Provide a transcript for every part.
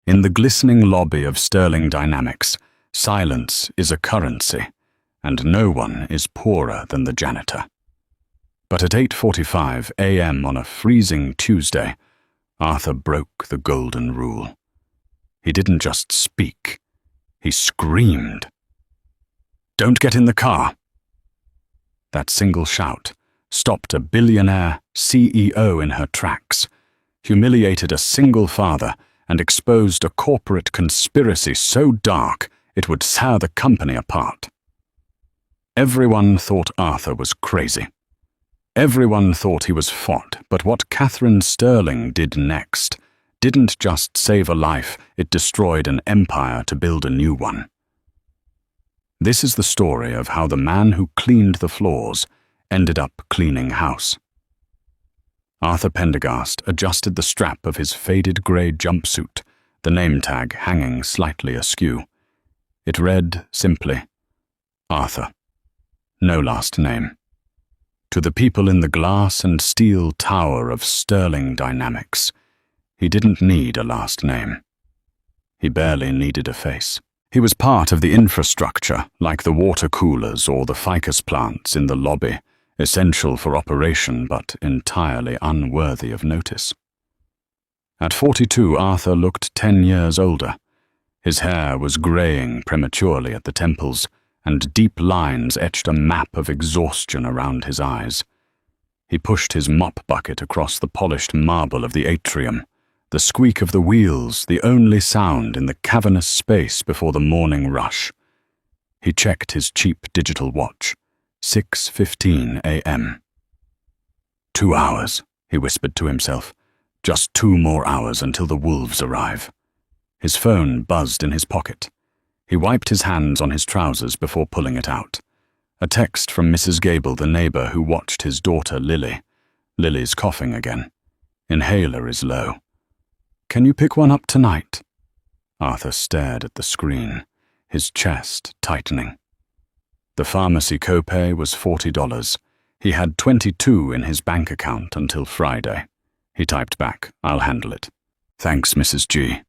In the glistening lobby of Sterling Dynamics, silence is a currency, and no one is poorer than the janitor. But at 8:45 a.m. on a freezing Tuesday, Arthur broke the golden rule. He didn't just speak, he screamed. "Don't get in the car!" That single shout stopped a billionaire CEO in her tracks, humiliated a single father, and exposed a corporate conspiracy so dark it would tear the company apart. Everyone thought Arthur was crazy. Everyone thought he was fought, but what Catherine Sterling did next didn't just save a life, it destroyed an empire to build a new one. This is the story of how the man who cleaned the floors ended up cleaning house. Arthur Pendergast adjusted the strap of his faded grey jumpsuit, the name tag hanging slightly askew. It read simply, Arthur. No last name. To the people in the glass and steel tower of Sterling Dynamics, he didn't need a last name. He barely needed a face. He was part of the infrastructure, like the water coolers or the ficus plants in the lobby, essential for operation but entirely unworthy of notice. At 42, Arthur looked 10 years older. His hair was greying prematurely at the temples, and deep lines etched a map of exhaustion around his eyes. He pushed his mop bucket across the polished marble of the atrium, the squeak of the wheels the only sound in the cavernous space before the morning rush. He checked his cheap digital watch. 6:15 a.m. 2 hours, he whispered to himself. Just 2 more hours until the wolves arrive. His phone buzzed in his pocket. He wiped his hands on his trousers before pulling it out. A text from Mrs. Gable, the neighbor who watched his daughter Lily. Lily's coughing again. Inhaler is low. Can you pick one up tonight? Arthur stared at the screen, his chest tightening. The pharmacy copay was $40. He had $22 in his bank account until Friday. He typed back, I'll handle it. Thanks, Mrs. G.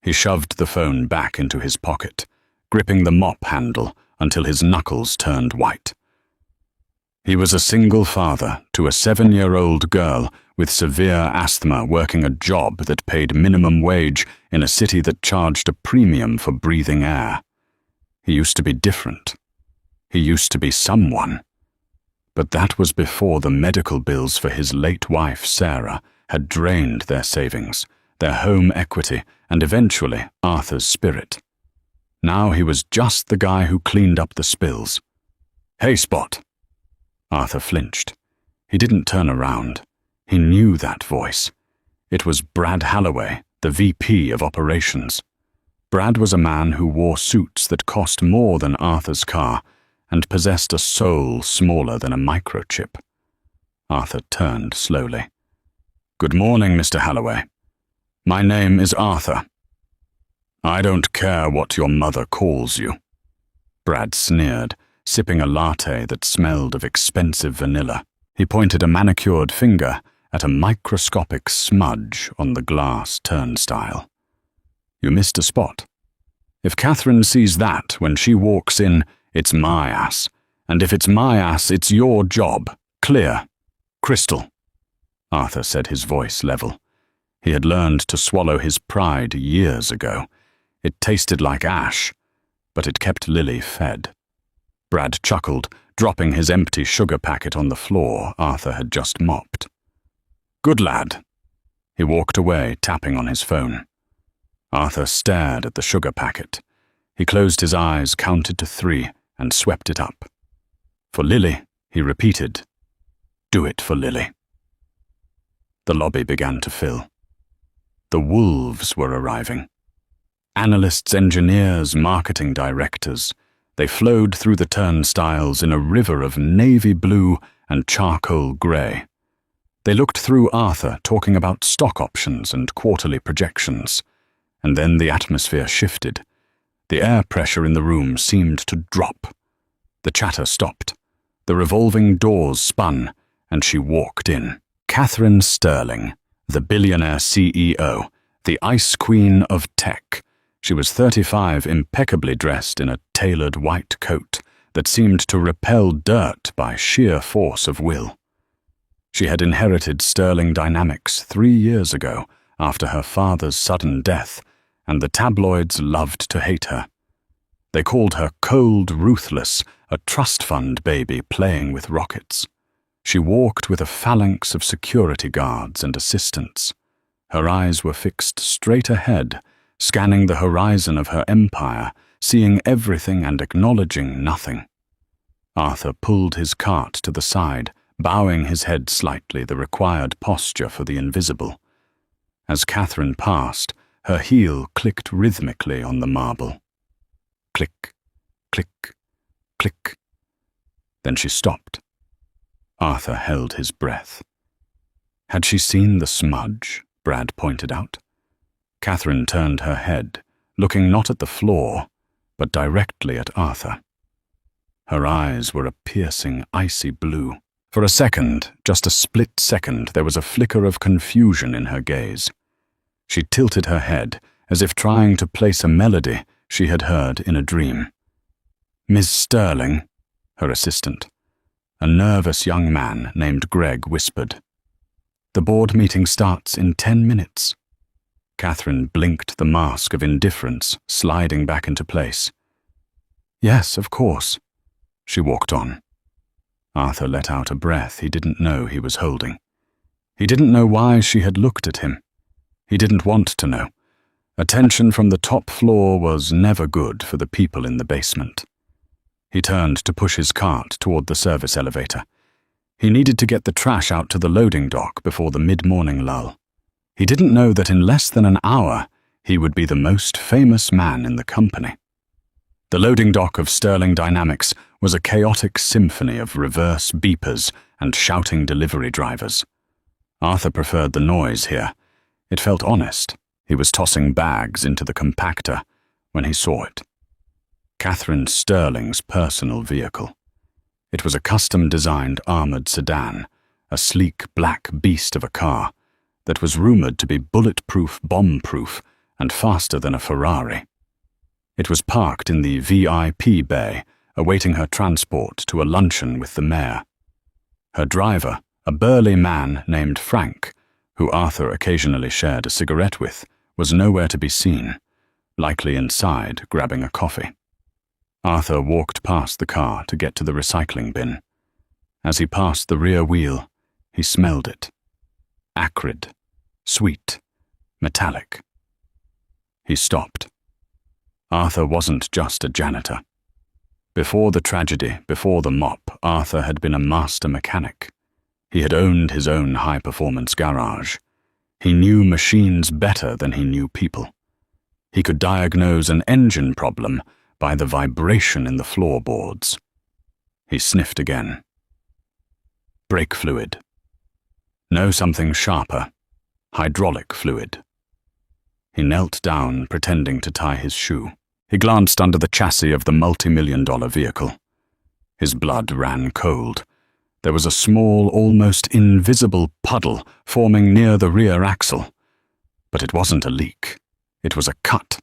He shoved the phone back into his pocket, gripping the mop handle until his knuckles turned white. He was a single father to a 7-year-old girl with severe asthma working a job that paid minimum wage in a city that charged a premium for breathing air. He used to be different. He used to be someone. But that was before the medical bills for his late wife, Sarah, had drained their savings, their home equity, and eventually Arthur's spirit. Now he was just the guy who cleaned up the spills. Hey, Spot! Arthur flinched. He didn't turn around. He knew that voice. It was Brad Halloway, the VP of Operations. Brad was a man who wore suits that cost more than Arthur's car and possessed a soul smaller than a microchip. Arthur turned slowly. Good morning, Mr. Halloway. My name is Arthur. I don't care what your mother calls you. Brad sneered, sipping a latte that smelled of expensive vanilla. He pointed a manicured finger at a microscopic smudge on the glass turnstile. You missed a spot. If Catherine sees that when she walks in, it's my ass. And if it's my ass, it's your job. Clear. Crystal. Arthur said, his voice level. He had learned to swallow his pride years ago. It tasted like ash, but it kept Lily fed. Brad chuckled, dropping his empty sugar packet on the floor Arthur had just mopped. Good lad. He walked away, tapping on his phone. Arthur stared at the sugar packet. He closed his eyes, counted to 3, and swept it up. For Lily, he repeated. Do it for Lily. The lobby began to fill. The wolves were arriving. Analysts, engineers, marketing directors. They flowed through the turnstiles in a river of navy blue and charcoal grey. They looked through Arthur, talking about stock options and quarterly projections. And then the atmosphere shifted. The air pressure in the room seemed to drop. The chatter stopped. The revolving doors spun, and she walked in. Catherine Sterling, the billionaire CEO, The Ice Queen of Tech. She was 35, impeccably dressed in a tailored white coat that seemed to repel dirt by sheer force of will. She had inherited Sterling Dynamics 3 years ago after her father's sudden death, and the tabloids loved to hate her. They called her cold, ruthless, a trust fund baby playing with rockets. She walked with a phalanx of security guards and assistants. Her eyes were fixed straight ahead, scanning the horizon of her empire, seeing everything and acknowledging nothing. Arthur pulled his cart to the side, bowing his head slightly, the required posture for the invisible. As Catherine passed, her heel clicked rhythmically on the marble. Click, click, click. Then she stopped. Arthur held his breath. Had she seen the smudge? Brad pointed out. Catherine turned her head, looking not at the floor, but directly at Arthur. Her eyes were a piercing, icy blue. For a second, just a split second, there was a flicker of confusion in her gaze. She tilted her head, as if trying to place a melody she had heard in a dream. "Miss Sterling," her assistant, a nervous young man named Greg, whispered. "The board meeting starts in 10 minutes. Catherine blinked, the mask of indifference sliding back into place. "Yes, of course." She walked on. Arthur let out a breath he didn't know he was holding. He didn't know why she had looked at him. He didn't want to know. Attention from the top floor was never good for the people in the basement. He turned to push his cart toward the service elevator. He needed to get the trash out to the loading dock before the mid-morning lull. He didn't know that in less than an hour, he would be the most famous man in the company. The loading dock of Sterling Dynamics was a chaotic symphony of reverse beepers and shouting delivery drivers. Arthur preferred the noise here. It felt honest. He was tossing bags into the compactor when he saw it. Catherine Sterling's personal vehicle. It was a custom-designed armored sedan, a sleek black beast of a car that was rumored to be bulletproof, bomb-proof, and faster than a Ferrari. It was parked in the VIP bay, awaiting her transport to a luncheon with the mayor. Her driver, a burly man named Frank, who Arthur occasionally shared a cigarette with, was nowhere to be seen, likely inside grabbing a coffee. Arthur walked past the car to get to the recycling bin. As he passed the rear wheel, he smelled it. Acrid, sweet, metallic. He stopped. Arthur wasn't just a janitor. Before the tragedy, before the mop, Arthur had been a master mechanic. He had owned his own high-performance garage. He knew machines better than he knew people. He could diagnose an engine problem by the vibration in the floorboards. He sniffed again. Brake fluid. No, something sharper. Hydraulic fluid. He knelt down, pretending to tie his shoe. He glanced under the chassis of the multi-million-dollar vehicle. His blood ran cold. There was a small, almost invisible puddle forming near the rear axle. But it wasn't a leak. It was a cut.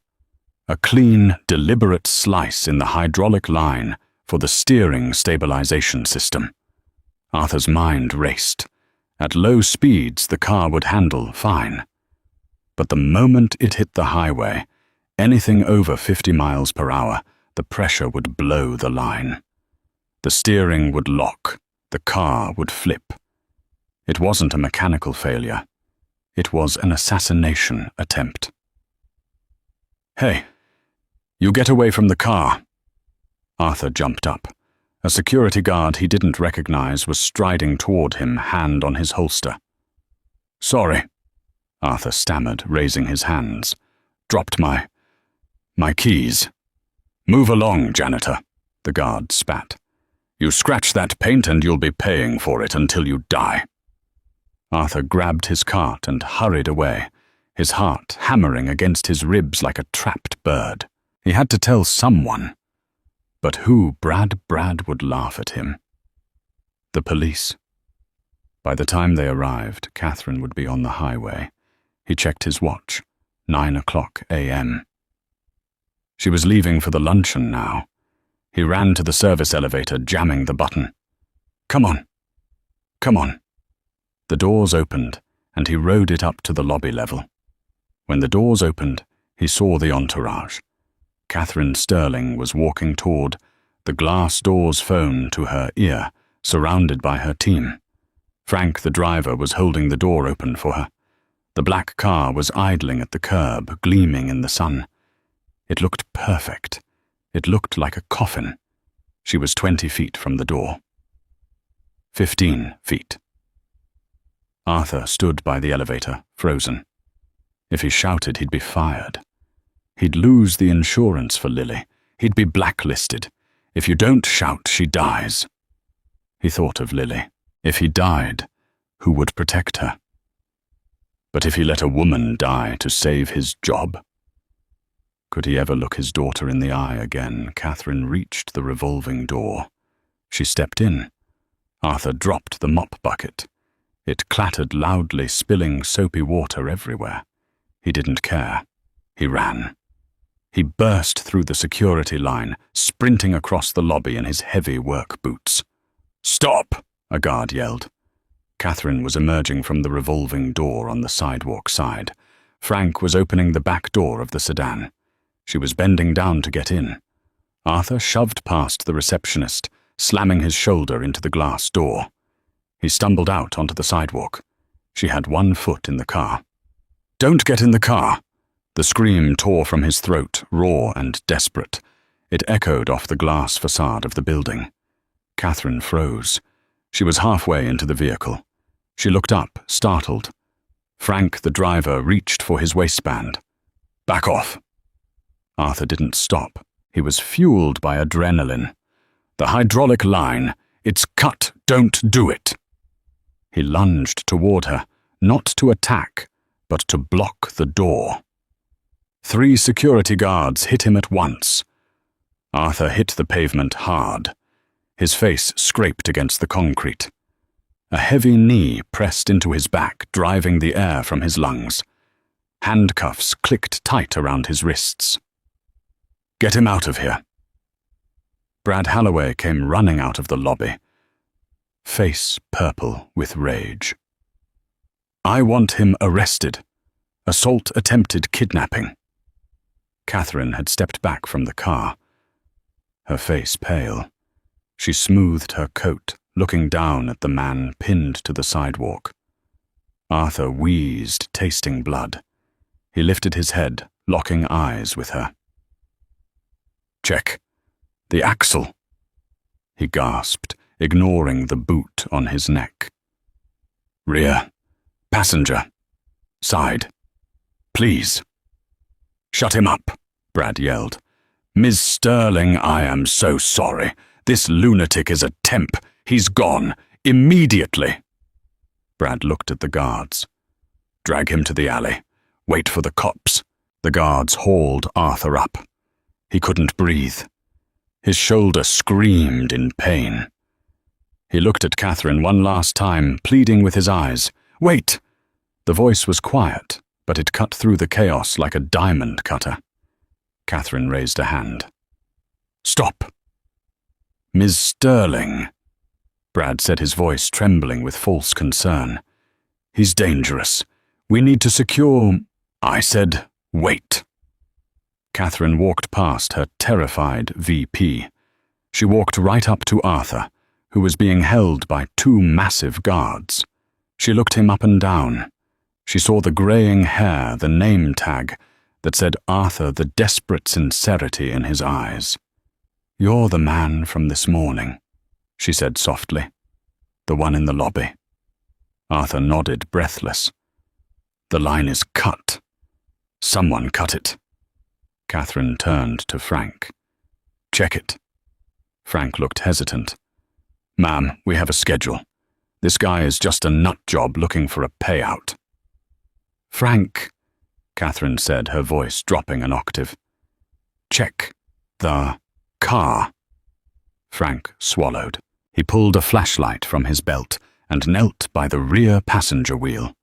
A clean, deliberate slice in the hydraulic line for the steering stabilization system. Arthur's mind raced. At low speeds, the car would handle fine. But the moment it hit the highway, anything over 50 miles per hour, the pressure would blow the line. The steering would lock. The car would flip. It wasn't a mechanical failure. It was an assassination attempt. "Hey, you get away from the car." Arthur jumped up. A security guard he didn't recognize was striding toward him, hand on his holster. "Sorry," Arthur stammered, raising his hands. "Dropped my keys." "Move along, janitor," the guard spat. "You scratch that paint and you'll be paying for it until you die." Arthur grabbed his cart and hurried away, his heart hammering against his ribs like a trapped bird. He had to tell someone. But who? Brad would laugh at him. The police. By the time they arrived, Catherine would be on the highway. He checked his watch. 9 a.m. She was leaving for the luncheon now. He ran to the service elevator, jamming the button. Come on. Come on. The doors opened, and he rode it up to the lobby level. When the doors opened, he saw the entourage. Catherine Sterling was walking toward the glass door's phone to her ear, surrounded by her team. Frank, the driver, was holding the door open for her. The black car was idling at the curb, gleaming in the sun. It looked perfect. It looked like a coffin. She was 20 feet from the door. 15 feet. Arthur stood by the elevator, frozen. If he shouted, he'd be fired. He'd lose the insurance for Lily. He'd be blacklisted. If you don't shout, she dies. He thought of Lily. If he died, who would protect her? But if he let a woman die to save his job? Could he ever look his daughter in the eye again? Catherine reached the revolving door. She stepped in. Arthur dropped the mop bucket. It clattered loudly, spilling soapy water everywhere. He didn't care. He ran. He burst through the security line, sprinting across the lobby in his heavy work boots. "Stop!" a guard yelled. Catherine was emerging from the revolving door on the sidewalk side. Frank was opening the back door of the sedan. She was bending down to get in. Arthur shoved past the receptionist, slamming his shoulder into the glass door. He stumbled out onto the sidewalk. She had one foot in the car. "Don't get in the car!" The scream tore from his throat, raw and desperate. It echoed off the glass facade of the building. Catherine froze. She was halfway into the vehicle. She looked up, startled. Frank, the driver, reached for his waistband. "Back off." Arthur didn't stop. He was fueled by adrenaline. "The hydraulic line. It's cut. Don't do it." He lunged toward her, not to attack, but to block the door. 3 security guards hit him at once. Arthur hit the pavement hard. His face scraped against the concrete. A heavy knee pressed into his back, driving the air from his lungs. Handcuffs clicked tight around his wrists. "Get him out of here." Brad Halloway came running out of the lobby, face purple with rage. "I want him arrested. Assault attempted kidnapping." Catherine had stepped back from the car, her face pale. She smoothed her coat, looking down at the man pinned to the sidewalk. Arthur wheezed, tasting blood. He lifted his head, locking eyes with her. "Check. The axle," he gasped, ignoring the boot on his neck. "Rear. Passenger. Side. Please." "Shut him up," Brad yelled. "Ms. Sterling, I am so sorry. This lunatic is a temp. He's gone. Immediately." Brad looked at the guards. "Drag him to the alley. Wait for the cops." The guards hauled Arthur up. He couldn't breathe. His shoulder screamed in pain. He looked at Catherine one last time, pleading with his eyes. "Wait!" The voice was quiet, but it cut through the chaos like a diamond cutter. Catherine raised a hand. "Stop." "Ms. Sterling," Brad said, his voice trembling with false concern. "He's dangerous. We need to secure—" "I said, wait." Catherine walked past her terrified VP. She walked right up to Arthur, who was being held by 2 massive guards. She looked him up and down. She saw the graying hair, the name tag that said Arthur, the desperate sincerity in his eyes. "You're the man from this morning," she said softly. "The one in the lobby." Arthur nodded, breathless. "The line is cut. Someone cut it." Catherine turned to Frank. "Check it." Frank looked hesitant. "Ma'am, we have a schedule. This guy is just a nut job looking for a payout." "Frank," Catherine said, her voice dropping an octave. "Check the car." Frank swallowed. He pulled a flashlight from his belt and knelt by the rear passenger wheel.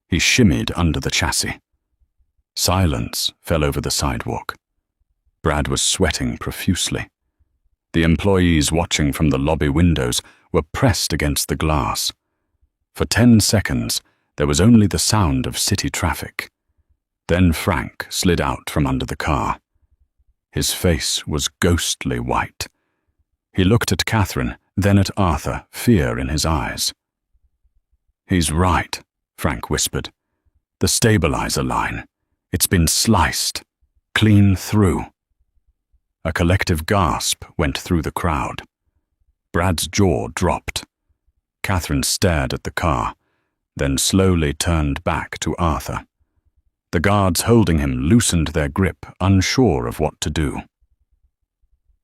He shimmied under the chassis. Silence fell over the sidewalk. Brad was sweating profusely. The employees watching from the lobby windows were pressed against the glass. For 10 seconds, there was only the sound of city traffic. Then Frank slid out from under the car. His face was ghostly white. He looked at Catherine, then at Arthur, fear in his eyes. "He's right," Frank whispered. "The stabilizer line. It's been sliced, clean through." A collective gasp went through the crowd. Brad's jaw dropped. Catherine stared at the car, then slowly turned back to Arthur. The guards holding him loosened their grip, unsure of what to do.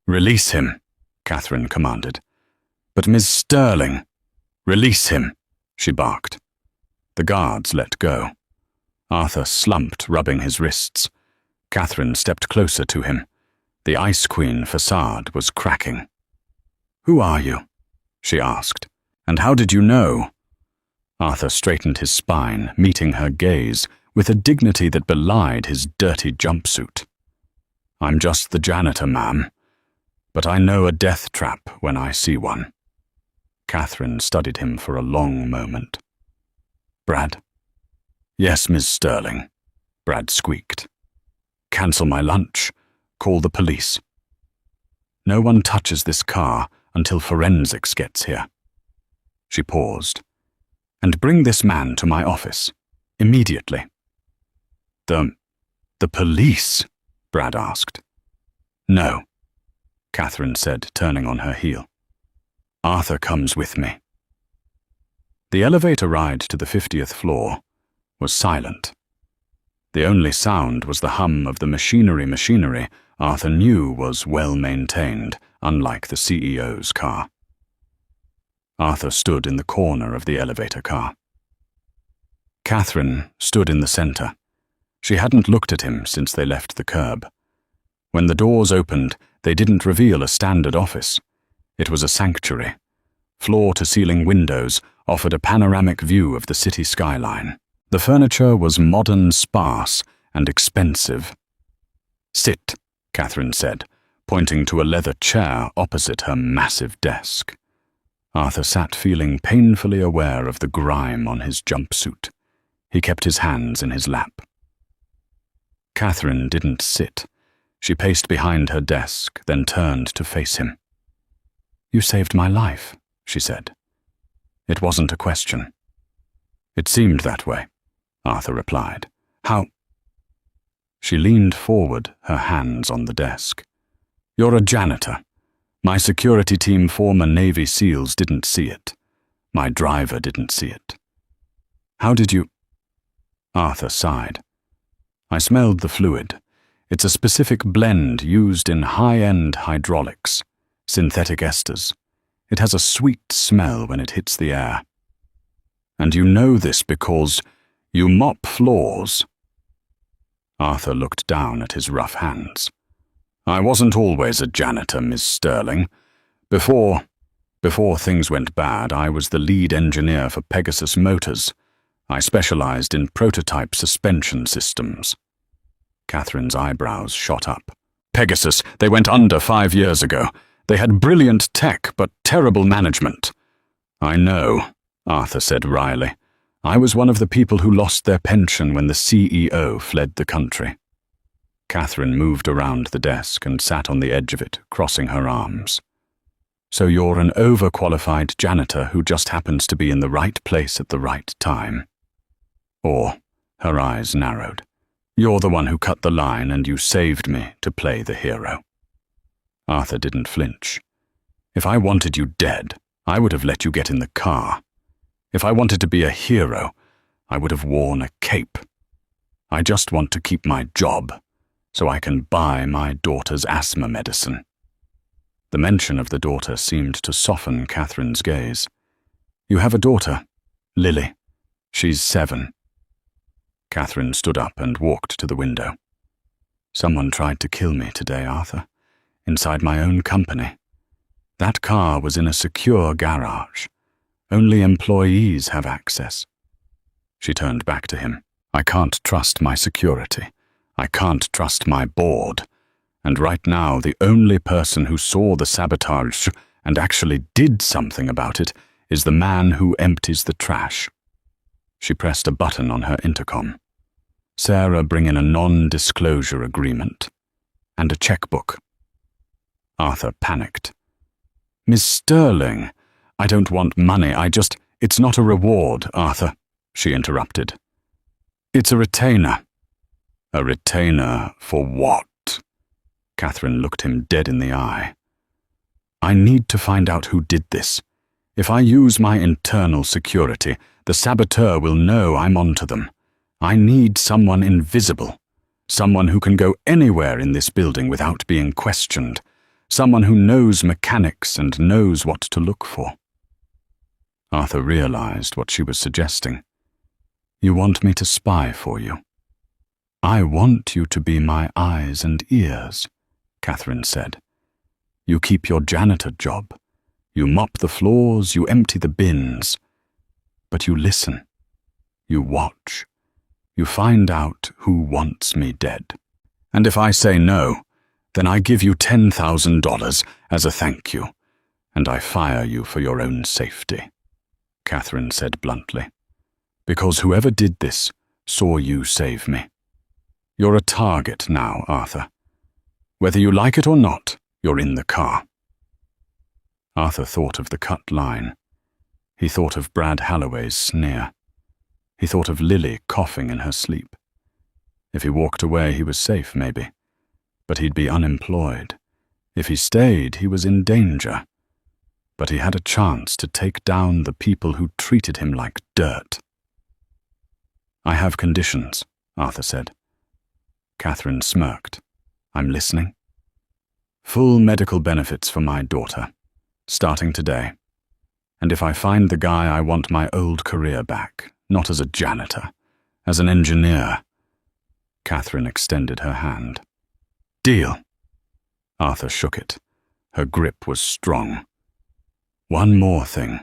"Release him," Catherine commanded. "But Ms. Sterling—" "Release him," she barked. The guards let go. Arthur slumped, rubbing his wrists. Catherine stepped closer to him. The Ice Queen facade was cracking. "Who are you?" she asked. "And how did you know?" Arthur straightened his spine, meeting her gaze with a dignity that belied his dirty jumpsuit. "I'm just the janitor, ma'am. But I know a death trap when I see one." Catherine studied him for a long moment. "Brad?" "Yes, Miss Sterling," Brad squeaked. "Cancel my lunch. Call the police. No one touches this car until forensics gets here." She paused. "And bring this man to my office. Immediately." The police?" Brad asked. "No," Catherine said, turning on her heel. "Arthur comes with me." The elevator ride to the 50th floor was silent. The only sound was the hum of the machinery Arthur knew was well-maintained, unlike the CEO's car. Arthur stood in the corner of the elevator car. Catherine stood in the center. She hadn't looked at him since they left the curb. When the doors opened, they didn't reveal a standard office. It was a sanctuary. Floor-to-ceiling windows offered a panoramic view of the city skyline. The furniture was modern, sparse, and expensive. "Sit," Catherine said, pointing to a leather chair opposite her massive desk. Arthur sat feeling painfully aware of the grime on his jumpsuit. He kept his hands in his lap. Catherine didn't sit. She paced behind her desk, then turned to face him. "You saved my life," she said. It wasn't a question. "It seemed that way," Arthur replied. "How?" She leaned forward, her hands on the desk. "You're a janitor. My security team former Navy SEALs didn't see it. My driver didn't see it. How did you—" Arthur sighed. "I smelled the fluid. It's a specific blend used in high-end hydraulics, synthetic esters. It has a sweet smell when it hits the air. And you know this because you mop floors." Arthur looked down at his rough hands. "I wasn't always a janitor, Miss Sterling. Before things went bad, I was the lead engineer for Pegasus Motors. I specialized in prototype suspension systems." Catherine's eyebrows shot up. "Pegasus, they went under 5 years ago. They had brilliant tech, but terrible management." "I know," Arthur said wryly. "I was one of the people who lost their pension when the CEO fled the country." Catherine moved around the desk and sat on the edge of it, crossing her arms. "So you're an overqualified janitor who just happens to be in the right place at the right time." Or, her eyes narrowed, "You're the one who cut the line and you saved me to play the hero." Arthur didn't flinch. "If I wanted you dead, I would have let you get in the car. If I wanted to be a hero, I would have worn a cape. I just want to keep my job, so I can buy my daughter's asthma medicine." The mention of the daughter seemed to soften Catherine's gaze. "You have a daughter, Lily. She's 7. Catherine stood up and walked to the window. "Someone tried to kill me today, Arthur, inside my own company. That car was in a secure garage. Only employees have access." She turned back to him. "I can't trust my security. I can't trust my board, and right now the only person who saw the sabotage and actually did something about it is the man who empties the trash. She pressed a button on her intercom. Sarah, bring in a non-disclosure agreement. And a checkbook. Arthur panicked. Miss Sterling, I don't want money, it's not a reward, Arthur, she interrupted. It's a retainer. A retainer for what? Catherine looked him dead in the eye. I need to find out who did this. If I use my internal security, the saboteur will know I'm onto them. I need someone invisible. Someone who can go anywhere in this building without being questioned. Someone who knows mechanics and knows what to look for. Arthur realized what she was suggesting. You want me to spy for you? I want you to be my eyes and ears, Catherine said. You keep your janitor job. You mop the floors, you empty the bins. But you listen. You watch. You find out who wants me dead. And if I say no, then I give you $10,000 as a thank you, and I fire you for your own safety, Catherine said bluntly. Because whoever did this saw you save me. You're a target now, Arthur. Whether you like it or not, you're in the car. Arthur thought of the cut line. He thought of Brad Halloway's sneer. He thought of Lily coughing in her sleep. If he walked away, he was safe, maybe. But he'd be unemployed. If he stayed, he was in danger. But he had a chance to take down the people who treated him like dirt. I have conditions, Arthur said. Catherine smirked. I'm listening. Full medical benefits for my daughter, starting today. And if I find the guy, I want my old career back, not as a janitor, as an engineer. Catherine extended her hand. Deal. Arthur shook it. Her grip was strong. One more thing.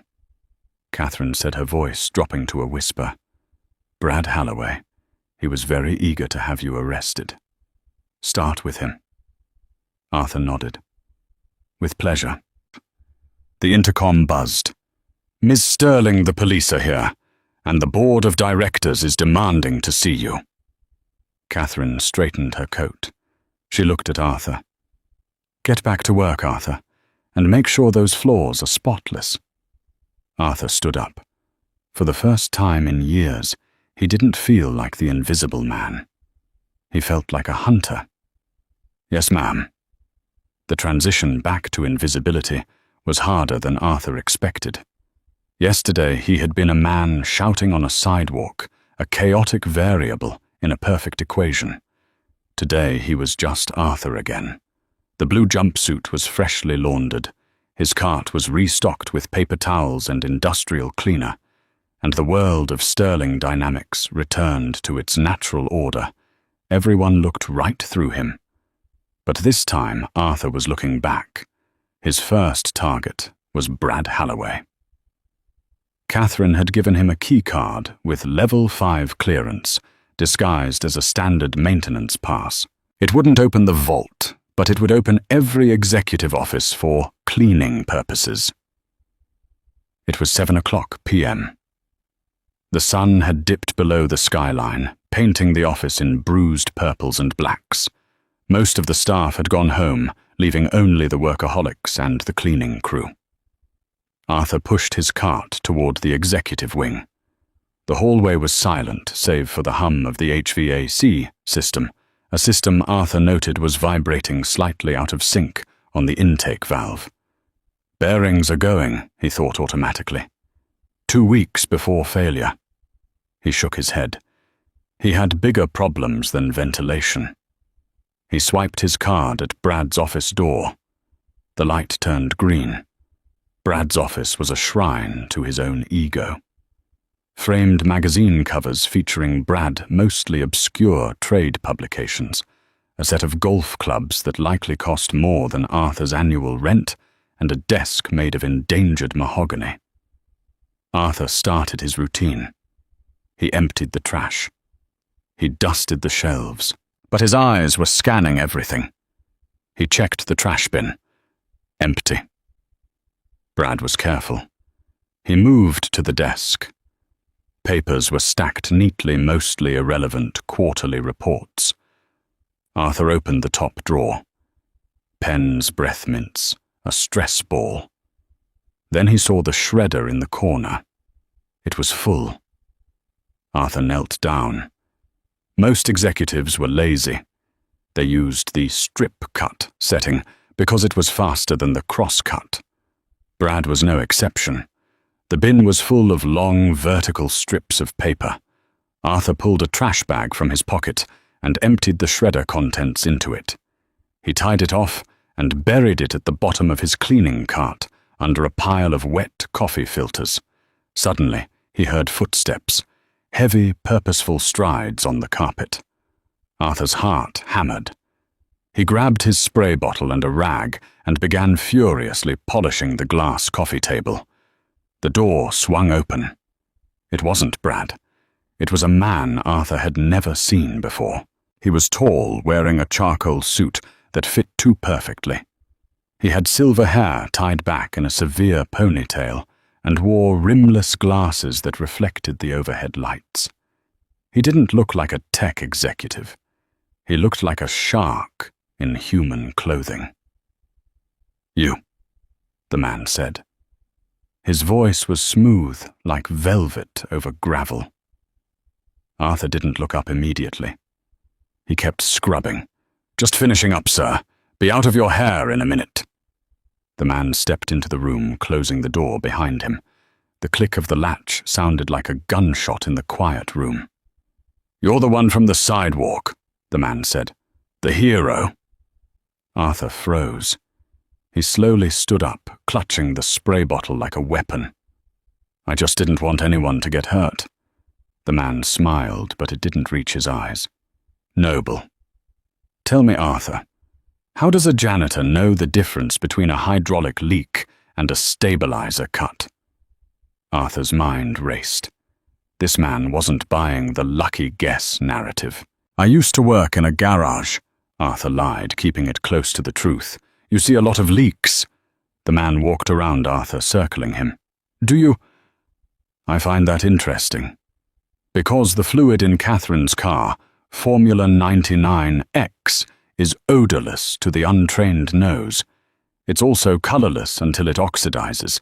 Catherine said, her voice dropping to a whisper. Brad Halloway. He was very eager to have you arrested. Start with him. Arthur nodded. With pleasure. The intercom buzzed. Miss Sterling, the police are here, and the board of directors is demanding to see you. Catherine straightened her coat. She looked at Arthur. Get back to work, Arthur, and make sure those floors are spotless. Arthur stood up. For the first time in years, he didn't feel like the invisible man. He felt like a hunter. Yes, ma'am. The transition back to invisibility was harder than Arthur expected. Yesterday he had been a man shouting on a sidewalk, a chaotic variable in a perfect equation. Today he was just Arthur again. The blue jumpsuit was freshly laundered. His cart was restocked with paper towels and industrial cleaner, and the world of Sterling dynamics returned to its natural order. Everyone looked right through him. But this time Arthur was looking back. His first target was Brad Halloway. Catherine had given him a key card with level 5 clearance, disguised as a standard maintenance pass. It wouldn't open the vault, but it would open every executive office for cleaning purposes. It was 7:00 p.m. The sun had dipped below the skyline, painting the office in bruised purples and blacks. Most of the staff had gone home, leaving only the workaholics and the cleaning crew. Arthur pushed his cart toward the executive wing. The hallway was silent, save for the hum of the HVAC system, a system Arthur noted was vibrating slightly out of sync on the intake valve. Bearings are going, he thought automatically. 2 weeks before failure. He shook his head. He had bigger problems than ventilation. He swiped his card at Brad's office door. The light turned green. Brad's office was a shrine to his own ego. Framed magazine covers featuring Brad mostly obscure trade publications, a set of golf clubs that likely cost more than Arthur's annual rent, and a desk made of endangered mahogany. Arthur started his routine. He emptied the trash. He dusted the shelves, but his eyes were scanning everything. He checked the trash bin. Empty. Brad was careful. He moved to the desk. Papers were stacked neatly, mostly irrelevant quarterly reports. Arthur opened the top drawer. Pens, breath mints, a stress ball. Then he saw the shredder in the corner. It was full. Arthur knelt down. Most executives were lazy. They used the strip cut setting because it was faster than the cross cut. Brad was no exception. The bin was full of long, vertical strips of paper. Arthur pulled a trash bag from his pocket and emptied the shredder contents into it. He tied it off and buried it at the bottom of his cleaning cart under a pile of wet coffee filters. Suddenly, he heard footsteps, heavy, purposeful strides on the carpet. Arthur's heart hammered. He grabbed his spray bottle and a rag and began furiously polishing the glass coffee table. The door swung open. It wasn't Brad. It was a man Arthur had never seen before. He was tall, wearing a charcoal suit that fit too perfectly. He had silver hair tied back in a severe ponytail and wore rimless glasses that reflected the overhead lights. He didn't look like a tech executive. He looked like a shark in human clothing. "You," the man said. His voice was smooth, like velvet over gravel. Arthur didn't look up immediately. He kept scrubbing. "Just finishing up, sir. Be out of your hair in a minute." The man stepped into the room, closing the door behind him. The click of the latch sounded like a gunshot in the quiet room. "You're the one from the sidewalk," the man said. "The hero." Arthur froze. He slowly stood up, clutching the spray bottle like a weapon. "I just didn't want anyone to get hurt." The man smiled, but it didn't reach his eyes. "Noble. Tell me, Arthur, how does a janitor know the difference between a hydraulic leak and a stabilizer cut?" Arthur's mind raced. This man wasn't buying the lucky guess narrative. "I used to work in a garage," Arthur lied, keeping it close to the truth. "You see a lot of leaks." The man walked around Arthur, circling him. "Do you—" "I find that interesting. Because the fluid in Catherine's car, Formula 99X, is odorless to the untrained nose. It's also colorless until it oxidizes.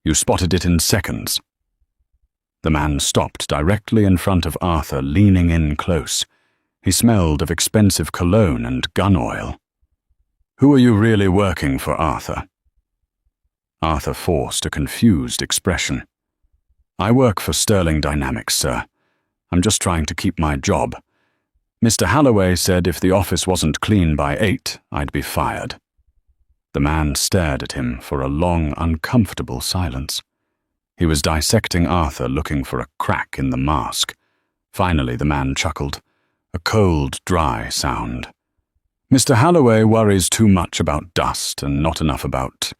You spotted it in seconds." The man stopped directly in front of Arthur, leaning in close. He smelled of expensive cologne and gun oil. "Who are you really working for, Arthur?" Arthur forced a confused expression. "I work for Sterling Dynamics, sir. I'm just trying to keep my job. Mr. Halloway said if the office wasn't clean by 8, I'd be fired." The man stared at him for a long, uncomfortable silence. He was dissecting Arthur, looking for a crack in the mask. Finally, the man chuckled, a cold, dry sound. "Mr. Halloway worries too much about dust and not enough about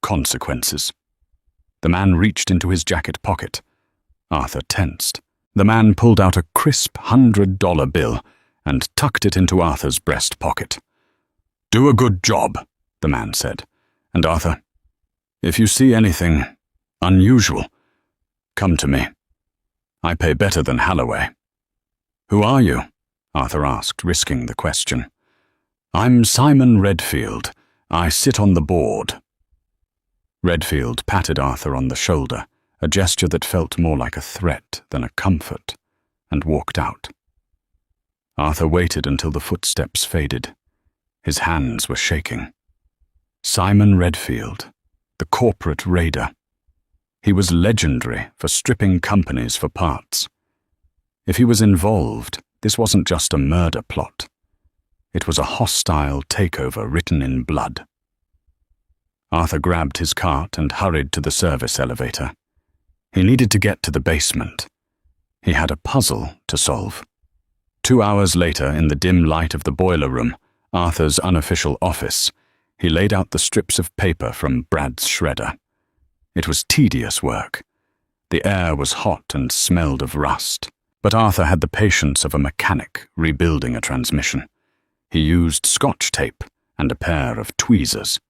consequences." The man reached into his jacket pocket. Arthur tensed. The man pulled out a crisp $100 bill and tucked it into Arthur's breast pocket. "Do a good job," the man said. "And Arthur, if you see anything unusual, come to me. I pay better than Halloway." "Who are you?" Arthur asked, risking the question. "I'm Simon Redfield. I sit on the board." Redfield patted Arthur on the shoulder, a gesture that felt more like a threat than a comfort, and walked out. Arthur waited until the footsteps faded. His hands were shaking. Simon Redfield, the corporate raider. He was legendary for stripping companies for parts. If he was involved, this wasn't just a murder plot. It was a hostile takeover written in blood. Arthur grabbed his cart and hurried to the service elevator. He needed to get to the basement. He had a puzzle to solve. 2 hours later, in the dim light of the boiler room, Arthur's unofficial office, he laid out the strips of paper from Brad's shredder. It was tedious work. The air was hot and smelled of rust, But Arthur had the patience of a mechanic rebuilding a transmission. He used Scotch tape and a pair of tweezers.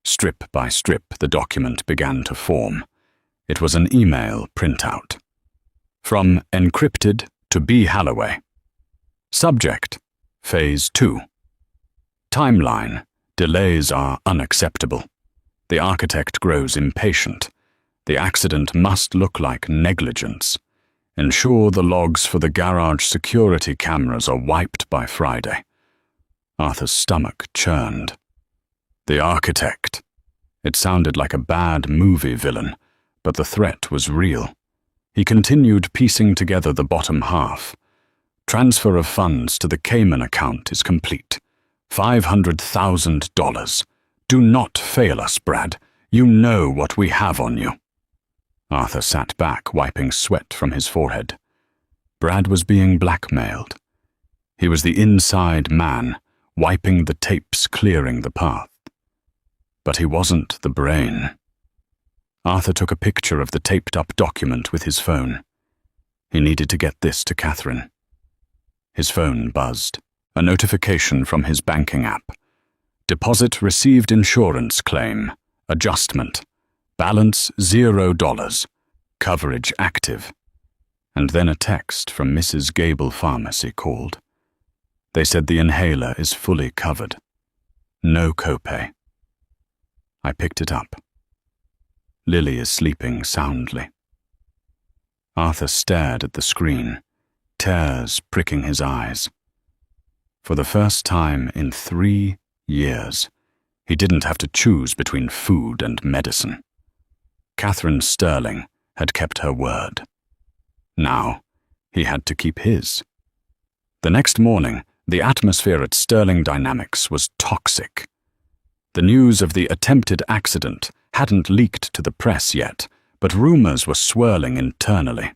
Strip by strip, the document began to form. It was an email printout. From encrypted to B. Halloway. Subject, Phase 2. Timeline, delays are unacceptable. The architect grows impatient. The accident must look like negligence. Ensure the logs for the garage security cameras are wiped by Friday. Arthur's stomach churned. The architect. It sounded like a bad movie villain, but the threat was real. He continued piecing together the bottom half. Transfer of funds to the Cayman account is complete. $500,000. Do not fail us, Brad. You know what we have on you. Arthur sat back, wiping sweat from his forehead. Brad was being blackmailed. He was the inside man, wiping the tapes, clearing the path. But he wasn't the brain. Arthur took a picture of the taped-up document with his phone. He needed to get this to Catherine. His phone buzzed. A notification from his banking app. Deposit received insurance claim. Adjustment. Balance $0. Coverage active. And then a text from Mrs. Gable Pharmacy called. They said the inhaler is fully covered. No copay. I picked it up. Lily is sleeping soundly. Arthur stared at the screen, tears pricking his eyes. For the first time in 3 years, he didn't have to choose between food and medicine. Catherine Sterling had kept her word. Now, he had to keep his. The next morning, the atmosphere at Sterling Dynamics was toxic. The news of the attempted accident hadn't leaked to the press yet, but rumors were swirling internally.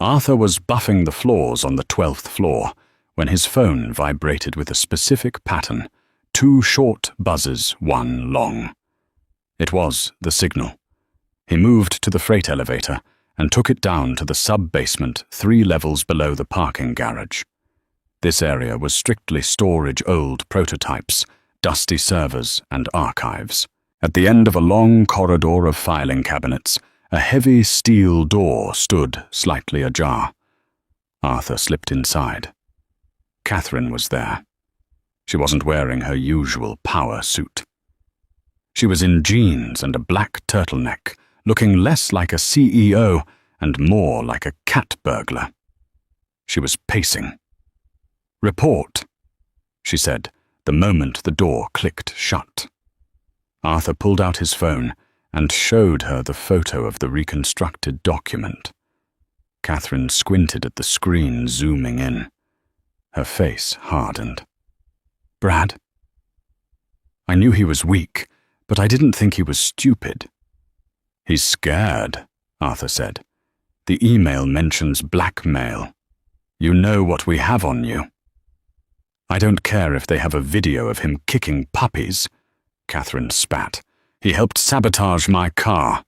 Arthur was buffing the floors on the 12th floor when his phone vibrated with a specific pattern, 2 short buzzes, 1 long. It was the signal. He moved to the freight elevator and took it down to the sub-basement 3 levels below the parking garage. This area was strictly storage old prototypes, dusty servers and archives. At the end of a long corridor of filing cabinets, a heavy steel door stood slightly ajar. Arthur slipped inside. Catherine was there. She wasn't wearing her usual power suit. She was in jeans and a black turtleneck, looking less like a CEO and more like a cat burglar. She was pacing. "Report," she said, the moment the door clicked shut. Arthur pulled out his phone and showed her the photo of the reconstructed document. Catherine squinted at the screen, zooming in. Her face hardened. "Brad?" I knew he was weak, but I didn't think he was stupid. "He's scared," Arthur said. "The email mentions blackmail. You know what we have on you." "I don't care if they have a video of him kicking puppies," Catherine spat. "He helped sabotage my car."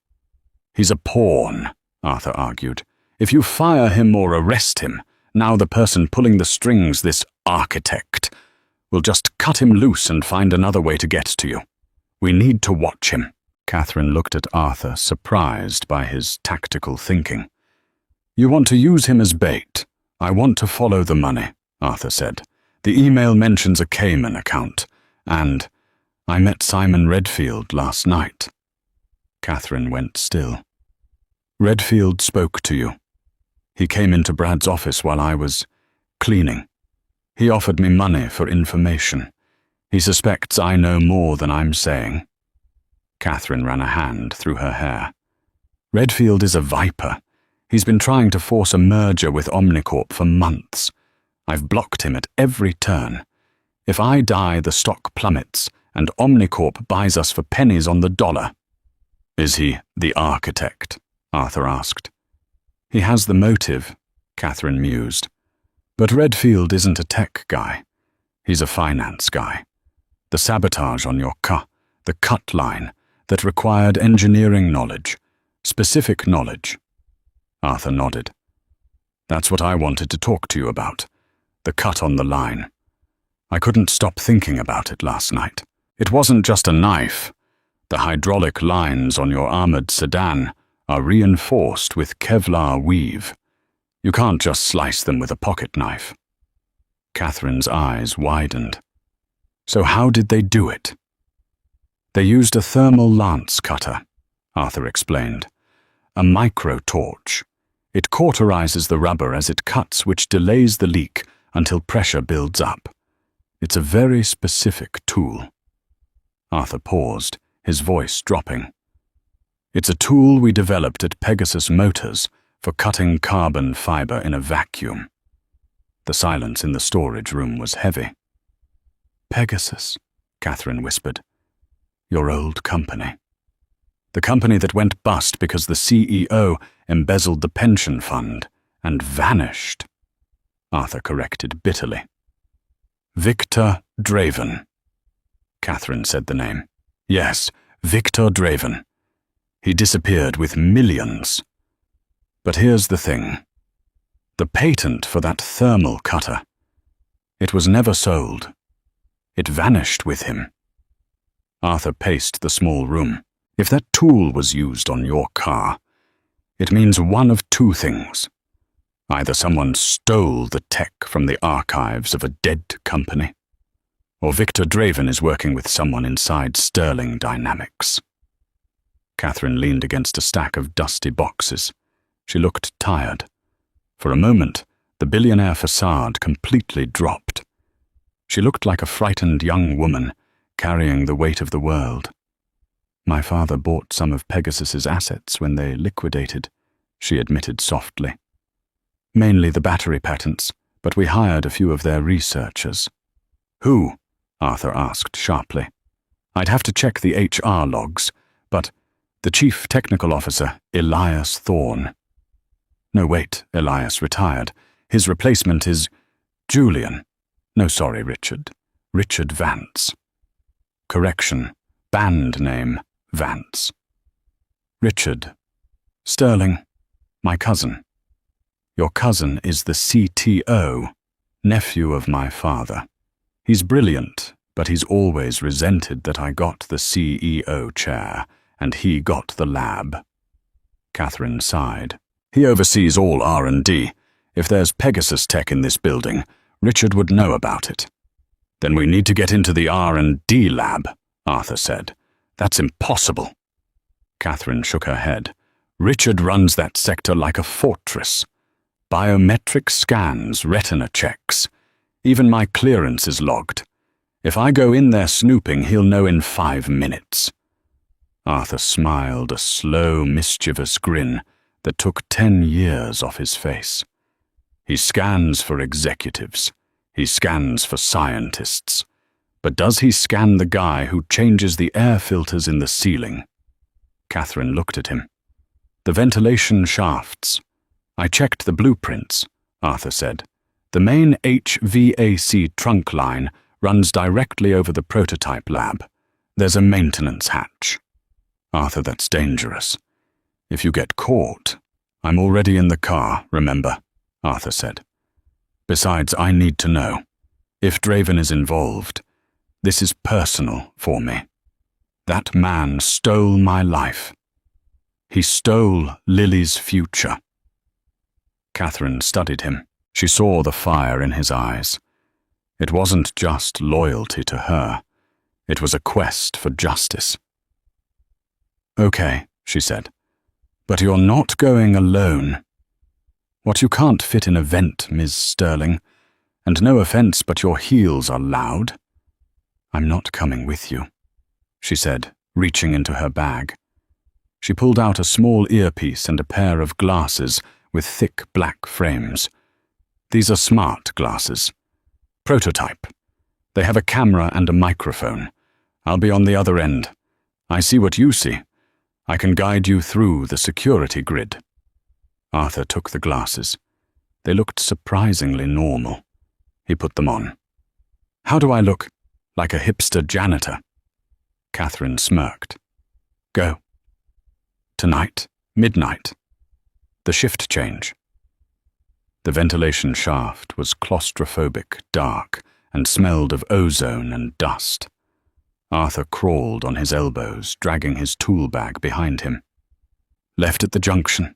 "He's a pawn," Arthur argued. "If you fire him or arrest him, now the person pulling the strings, this architect, will just cut him loose and find another way to get to you. We need to watch him." Catherine looked at Arthur, surprised by his tactical thinking. "You want to use him as bait. I want to follow the money," Arthur said. "The email mentions a Cayman account, and I met Simon Redfield last night." Catherine went still. "Redfield spoke to you. He came into Brad's office while I was cleaning. He offered me money for information. He suspects I know more than I'm saying." Catherine ran a hand through her hair. "Redfield is a viper. He's been trying to force a merger with Omnicorp for months. I've blocked him at every turn. If I die, the stock plummets, and Omnicorp buys us for pennies on the dollar." "Is he the architect?" Arthur asked. "He has the motive," Catherine mused. "But Redfield isn't a tech guy. He's a finance guy. The sabotage on your the cut line, that required engineering knowledge, specific knowledge." Arthur nodded. That's what I wanted to talk to you about. The cut on the line. I couldn't stop thinking about it last night. It wasn't just a knife. The hydraulic lines on your armored sedan are reinforced with Kevlar weave. You can't just slice them with a pocket knife. Catherine's eyes widened. So how did they do it? They used a thermal lance cutter, Arthur explained. A micro-torch. It cauterizes the rubber as it cuts, which delays the leak until pressure builds up. It's a very specific tool. Arthur paused, his voice dropping. It's a tool we developed at Pegasus Motors for cutting carbon fiber in a vacuum. The silence in the storage room was heavy. Pegasus, Catherine whispered. Your old company. The company that went bust because the CEO embezzled the pension fund and vanished, Arthur corrected bitterly. Victor Draven. Catherine said the name. Yes, Victor Draven. He disappeared with millions. But here's the thing. The patent for that thermal cutter. It was never sold. It vanished with him. Arthur paced the small room. If that tool was used on your car, it means one of two things. Either someone stole the tech from the archives of a dead company, or Victor Draven is working with someone inside Sterling Dynamics. Catherine leaned against a stack of dusty boxes. She looked tired. For a moment, the billionaire facade completely dropped. She looked like a frightened young woman carrying the weight of the world. My father bought some of Pegasus's assets when they liquidated, she admitted softly. Mainly the battery patents, but we hired a few of their researchers. Who? Arthur asked sharply. I'd have to check the HR logs, but the chief technical officer, Elias Thorne. No, wait, Elias retired. His replacement is Julian. No, sorry, Richard. Richard Vance. Correction, band name, Vance. Richard. Sterling, my cousin. Your cousin is the CTO, nephew of my father. He's brilliant, but he's always resented that I got the CEO chair, and he got the lab. Catherine sighed. He oversees all R&D. If there's Pegasus tech in this building, Richard would know about it. Then we need to get into the R&D lab, Arthur said. That's impossible. Catherine shook her head. Richard runs that sector like a fortress. Biometric scans, retina checks. Even my clearance is logged. If I go in there snooping, he'll know in 5 minutes. Arthur smiled a slow, mischievous grin that took 10 years off his face. He scans for executives. He scans for scientists. But does he scan the guy who changes the air filters in the ceiling? Catherine looked at him. The ventilation shafts. I checked the blueprints, Arthur said. The main HVAC trunk line runs directly over the prototype lab. There's a maintenance hatch. Arthur, that's dangerous. If you get caught, I'm already in the car, remember, Arthur said. Besides, I need to know. If Draven is involved, this is personal for me. That man stole my life. He stole Lily's future. Catherine studied him. She saw the fire in his eyes. It wasn't just loyalty to her. It was a quest for justice. Okay, she said. But you're not going alone. What you can't fit in a vent, Ms. Sterling. And no offense, but your heels are loud. I'm not coming with you, she said, reaching into her bag. She pulled out a small earpiece and a pair of glasses with thick black frames. These are smart glasses. Prototype. They have a camera and a microphone. I'll be on the other end. I see what you see. I can guide you through the security grid. Arthur took the glasses. They looked surprisingly normal. He put them on. How do I look? Like a hipster janitor? Catherine smirked. Go. Tonight, midnight. The shift change. The ventilation shaft was claustrophobic, dark, and smelled of ozone and dust. Arthur crawled on his elbows, dragging his tool bag behind him. "Left at the junction."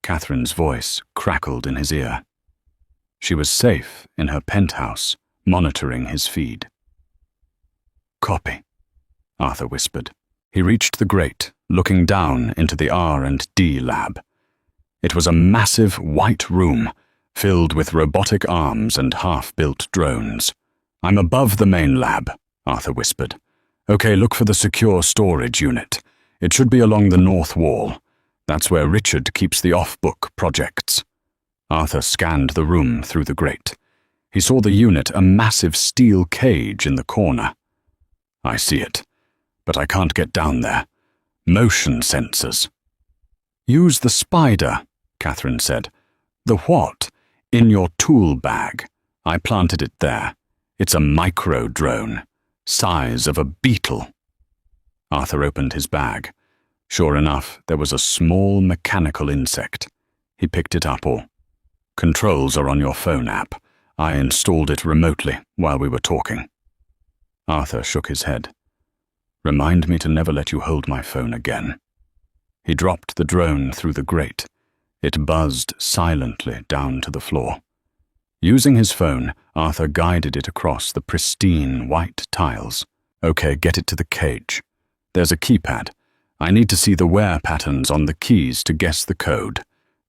Catherine's voice crackled in his ear. She was safe in her penthouse, monitoring his feed. "Copy," Arthur whispered. He reached the grate, looking down into the R&D lab. It was a massive white room, filled with robotic arms and half-built drones. "I'm above the main lab," Arthur whispered. "Okay, look for the secure storage unit. It should be along the north wall. That's where Richard keeps the off-book projects." Arthur scanned the room through the grate. He saw the unit, a massive steel cage in the corner. "I see it, but I can't get down there. Motion sensors." "Use the spider," Catherine said. "The what?" "In your tool bag. I planted it there. It's a micro-drone, size of a beetle." Arthur opened his bag. Sure enough, there was a small mechanical insect. He picked it up all. "Controls are on your phone app. I installed it remotely while we were talking." Arthur shook his head. "Remind me to never let you hold my phone again." He dropped the drone through the grate. It buzzed silently down to the floor. Using his phone, Arthur guided it across the pristine white tiles. "Okay, get it to the cage. There's a keypad. I need to see the wear patterns on the keys to guess the code,"